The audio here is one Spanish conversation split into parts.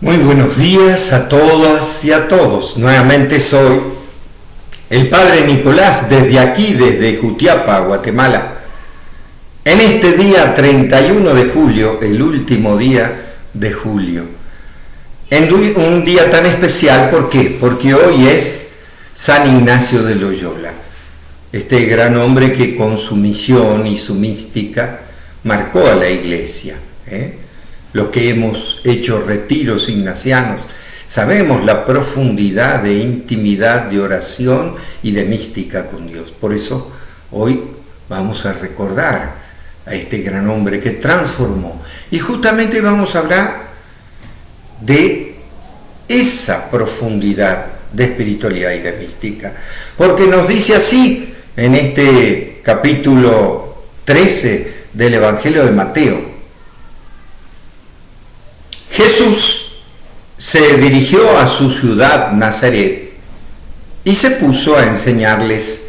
Muy buenos días a todas y a todos. Nuevamente soy el Padre Nicolás desde aquí, desde Jutiapa, Guatemala. En este día 31 de julio, el último día de julio. En un día tan especial, ¿por qué? Porque hoy es San Ignacio de Loyola. Este gran hombre que con su misión y su mística marcó a la Iglesia. Los que hemos hecho retiros ignacianos sabemos la profundidad de intimidad, de oración y de mística con Dios. Por eso hoy vamos a recordar a este gran hombre que transformó. Y justamente vamos a hablar de esa profundidad de espiritualidad y de mística. Porque nos dice así en este capítulo 13 del Evangelio de Mateo. Jesús se dirigió a su ciudad Nazaret y se puso a enseñarles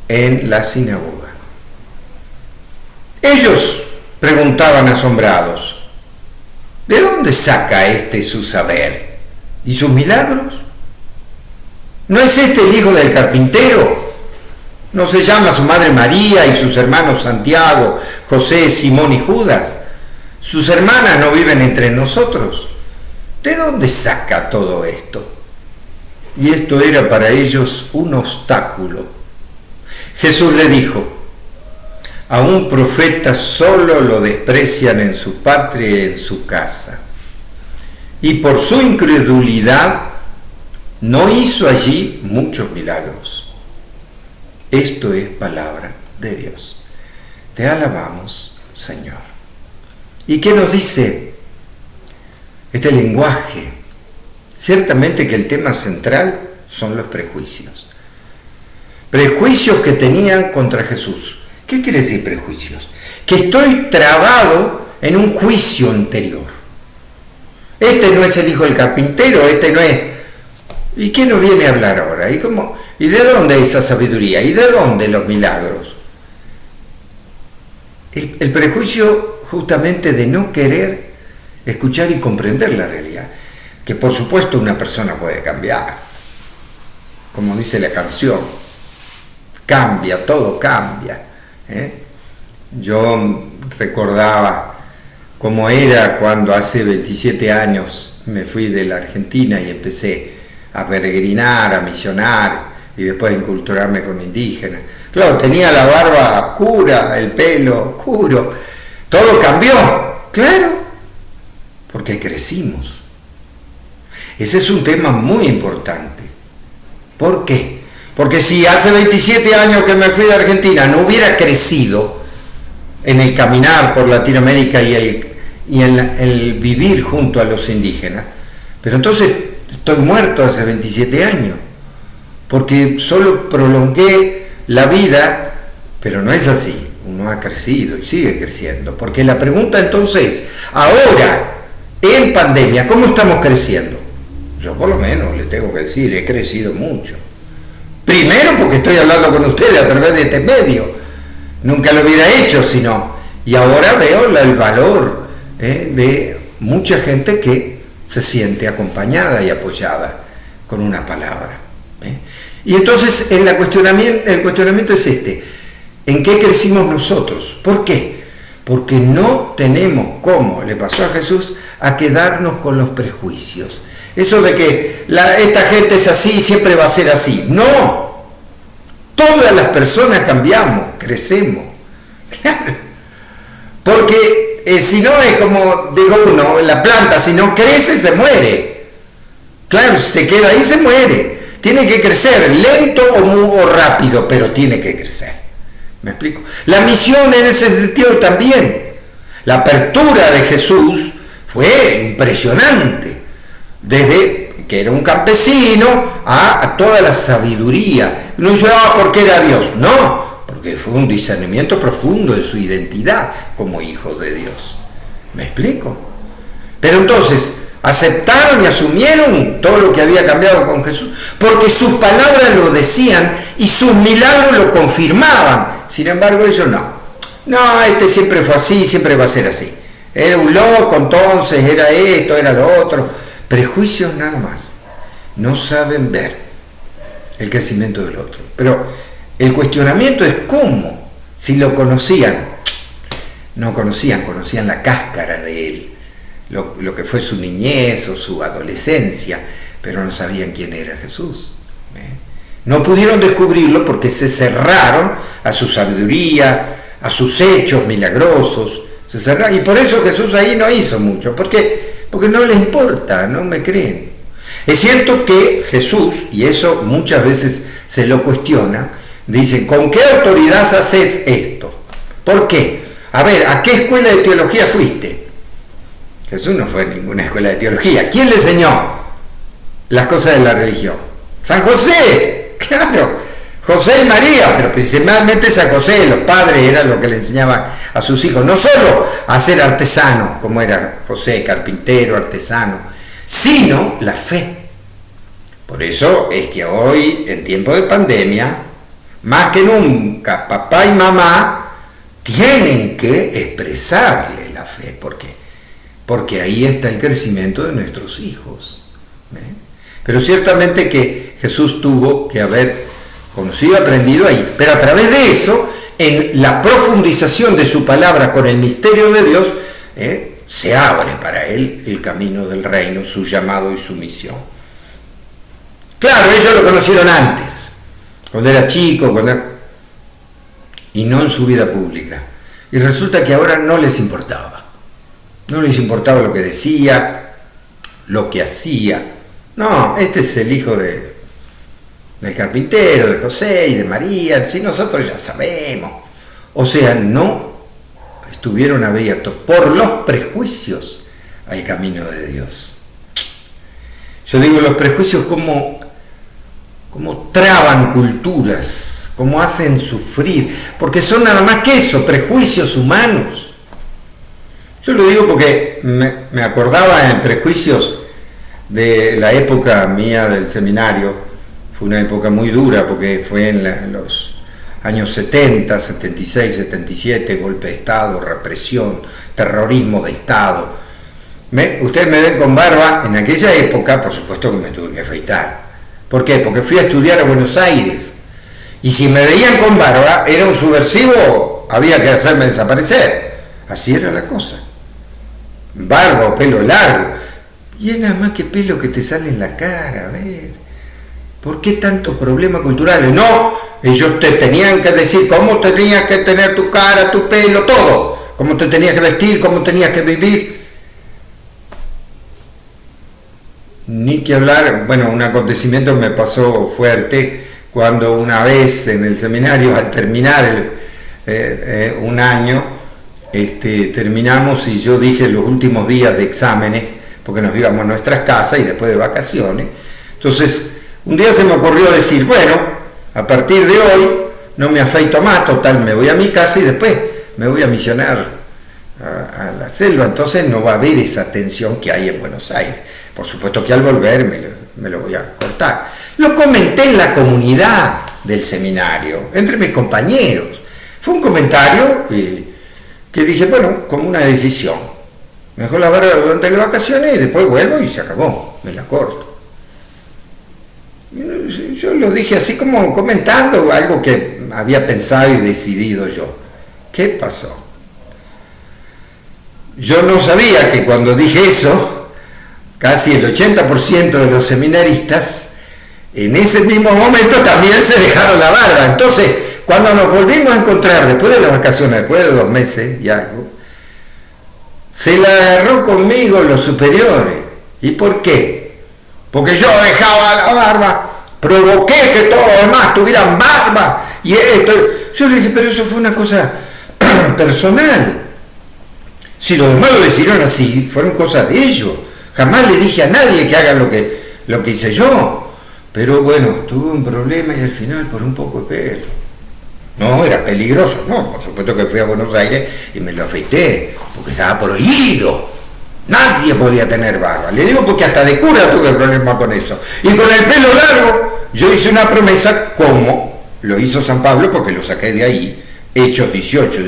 en la sinagoga. Ellos preguntaban asombrados: ¿de dónde saca este su saber y sus milagros? ¿No es este el hijo del carpintero? ¿No se llama su madre María y sus hermanos Santiago, José, Simón y Judas? ¿Sus hermanas no viven entre nosotros? ¿De dónde saca todo esto? Y esto era para ellos un obstáculo. Jesús le dijo: a un profeta solo lo desprecian en su patria y en su casa. Y por su incredulidad no hizo allí muchos milagros. Esto es palabra de Dios. Te alabamos, Señor. ¿Y qué nos dice este lenguaje? Ciertamente que el tema central son los prejuicios. Prejuicios que tenían contra Jesús. ¿Qué quiere decir prejuicios? Que estoy trabado en un juicio anterior. Este no es el hijo del carpintero, este no es... ¿Y qué nos viene a hablar ahora? ¿Y de dónde esa sabiduría? ¿Y de dónde los milagros? El prejuicio justamente de no querer escuchar y comprender la realidad, que por supuesto una persona puede cambiar, como dice la canción, cambia, todo cambia. Yo recordaba cómo era cuando hace 27 años me fui de la Argentina y empecé a peregrinar, a misionar y después a inculturarme con indígenas. Claro, tenía la barba oscura, el pelo oscuro, todo cambió, claro, porque crecimos. Ese es un tema muy importante. ¿Por qué? Porque si hace 27 años que me fui de Argentina no hubiera crecido en el caminar por Latinoamérica y el vivir junto a los indígenas, pero entonces estoy muerto hace 27 años, porque solo prolongué la vida, pero no es así. Uno ha crecido y sigue creciendo, porque la pregunta entonces, ahora, en pandemia, ¿cómo estamos creciendo? Yo por lo menos le tengo que decir, he crecido mucho. Primero porque estoy hablando con ustedes a través de este medio, nunca lo hubiera hecho sino, y ahora veo el valor de mucha gente que se siente acompañada y apoyada con una palabra. Y entonces el cuestionamiento es este: ¿en qué crecimos nosotros? ¿Por qué? Porque no tenemos, como le pasó a Jesús, a quedarnos con los prejuicios. Eso de que esta gente es así, siempre va a ser así. No, todas las personas cambiamos, crecemos. Porque si no es como digo uno, la planta si no crece se muere. Claro, si se queda ahí se muere. Tiene que crecer, lento o rápido, pero tiene que crecer. ¿Me explico? La misión en ese sentido también. La apertura de Jesús fue impresionante. Desde que era un campesino a toda la sabiduría. No dice, porque era Dios. No, porque fue un discernimiento profundo de su identidad como hijo de Dios. ¿Me explico? Pero entonces, aceptaron y asumieron todo lo que había cambiado con Jesús, porque sus palabras lo decían y sus milagros lo confirmaban. Sin embargo, ellos no, este siempre fue así, siempre va a ser así. Era un loco, entonces era esto, era lo otro. prejuicios nada más. No saben ver el crecimiento del otro. Pero el cuestionamiento es cómo, si lo conocían, no conocían, conocían la cáscara de él, lo que fue su niñez o su adolescencia, pero no sabían quién era Jesús. No pudieron descubrirlo porque se cerraron a su sabiduría, a sus hechos milagrosos, se cerraron, y por eso Jesús ahí no hizo mucho, porque no les importa, no me creen. Es cierto que Jesús, y eso muchas veces se lo cuestiona, dice, ¿con qué autoridad haces esto? ¿Por qué? A ver, ¿a qué escuela de teología fuiste? Jesús no fue a ninguna escuela de teología. ¿Quién le enseñó las cosas de la religión? San José, claro, José y María, pero principalmente San José, los padres eran lo que le enseñaban a sus hijos, no solo a ser artesano, como era José, carpintero, artesano, sino la fe. Por eso es que hoy, en tiempo de pandemia, más que nunca, papá y mamá tienen que expresarle la fe. ¿Por qué? Porque ahí está el crecimiento de nuestros hijos. Pero ciertamente que Jesús tuvo que haber conocido y aprendido ahí. Pero a través de eso, en la profundización de su palabra con el misterio de Dios, se abre para él el camino del reino, su llamado y su misión. Claro, ellos lo conocieron antes, cuando era chico, y no en su vida pública. Y resulta que ahora no les importaba. No les importaba lo que decía, lo que hacía. No, este es el hijo del carpintero, de José y de María, si nosotros ya sabemos. O sea, no estuvieron abiertos por los prejuicios al camino de Dios. Yo digo, los prejuicios como traban culturas, como hacen sufrir, porque son nada más que eso, prejuicios humanos. Yo lo digo porque me acordaba en prejuicios de la época mía del seminario. Fue una época muy dura porque fue en los años 70, 76, 77, golpe de Estado, represión, terrorismo de Estado. Ustedes me ven con barba, en aquella época por supuesto que me tuve que afeitar. ¿Por qué? Porque fui a estudiar a Buenos Aires, y si me veían con barba, era un subversivo, había que hacerme desaparecer. Así era la cosa. Barba o pelo largo, y es nada más que pelo que te sale en la cara, a ver. ¿Por qué tantos problemas culturales? No, ellos te tenían que decir cómo tenías que tener tu cara, tu pelo, todo. Cómo te tenías que vestir, cómo tenías que vivir. Ni que hablar, bueno, un acontecimiento me pasó fuerte cuando una vez en el seminario, al terminar un año, terminamos y yo dije los últimos días de exámenes, porque nos íbamos a nuestras casas y después de vacaciones. Entonces, un día se me ocurrió decir, bueno, a partir de hoy no me afeito más, total, me voy a mi casa y después me voy a misionar a la selva, entonces no va a haber esa tensión que hay en Buenos Aires. Por supuesto que al volver me lo voy a cortar. Lo comenté en la comunidad del seminario, entre mis compañeros. Fue un comentario que dije, bueno, como una decisión. Me dejó la barba durante las vacaciones y después vuelvo y se acabó, me la corto. Yo lo dije así como comentando algo que había pensado y decidido yo. ¿Qué pasó? Yo no sabía que cuando dije eso, casi el 80% de los seminaristas en ese mismo momento también se dejaron la barba. Entonces, cuando nos volvimos a encontrar después de las vacaciones, después de 2 meses y algo, se la agarró conmigo los superiores. ¿Y por qué? Porque yo dejaba la barba, provoqué que todos los demás tuvieran barba, y esto. Yo le dije, pero eso fue una cosa personal. Si los demás lo decidieron así, fueron cosas de ellos. Jamás le dije a nadie que haga lo que hice yo. Pero bueno, tuve un problema y al final por un poco de pelo. No, era peligroso. No, por supuesto que fui a Buenos Aires y me lo afeité, porque estaba prohibido. Nadie podía tener barba. Le digo porque hasta de cura tuve problemas con eso. Y con el pelo largo, yo hice una promesa como lo hizo San Pablo, porque lo saqué de ahí, Hechos 18,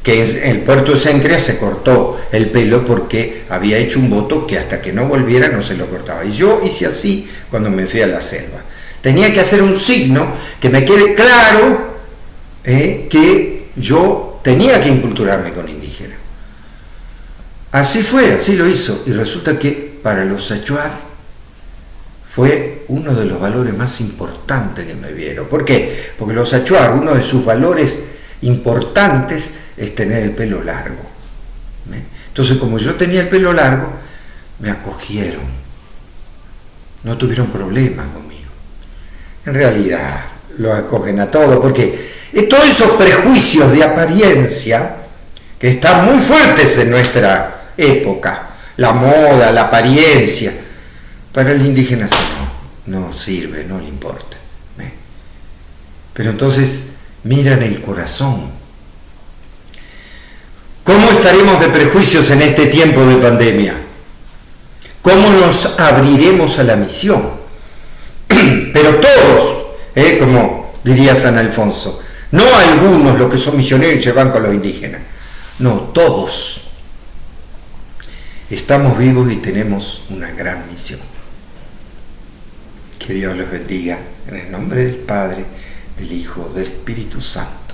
que en el puerto de Sencrea se cortó el pelo porque había hecho un voto que hasta que no volviera no se lo cortaba. Y yo hice así cuando me fui a la selva. Tenía que hacer un signo que me quede claro que yo tenía que inculturarme con indígena. Así fue, así lo hizo. Y resulta que para los achuar fue uno de los valores más importantes que me vieron. ¿Por qué? Porque los achuar, uno de sus valores importantes es tener el pelo largo. Entonces, como yo tenía el pelo largo, me acogieron. No tuvieron problemas conmigo. En realidad, lo acogen a todos, porque todos esos prejuicios de apariencia que están muy fuertes en nuestra época, la moda, la apariencia, para el indígena eso no sirve, no le importa. Pero entonces miran el corazón. ¿Cómo estaremos de prejuicios en este tiempo de pandemia? ¿Cómo nos abriremos a la misión? Pero todos, como diría San Alfonso, no algunos los que son misioneros y se van con los indígenas, no, todos estamos vivos y tenemos una gran misión. Que Dios los bendiga en el nombre del Padre, del Hijo, del Espíritu Santo.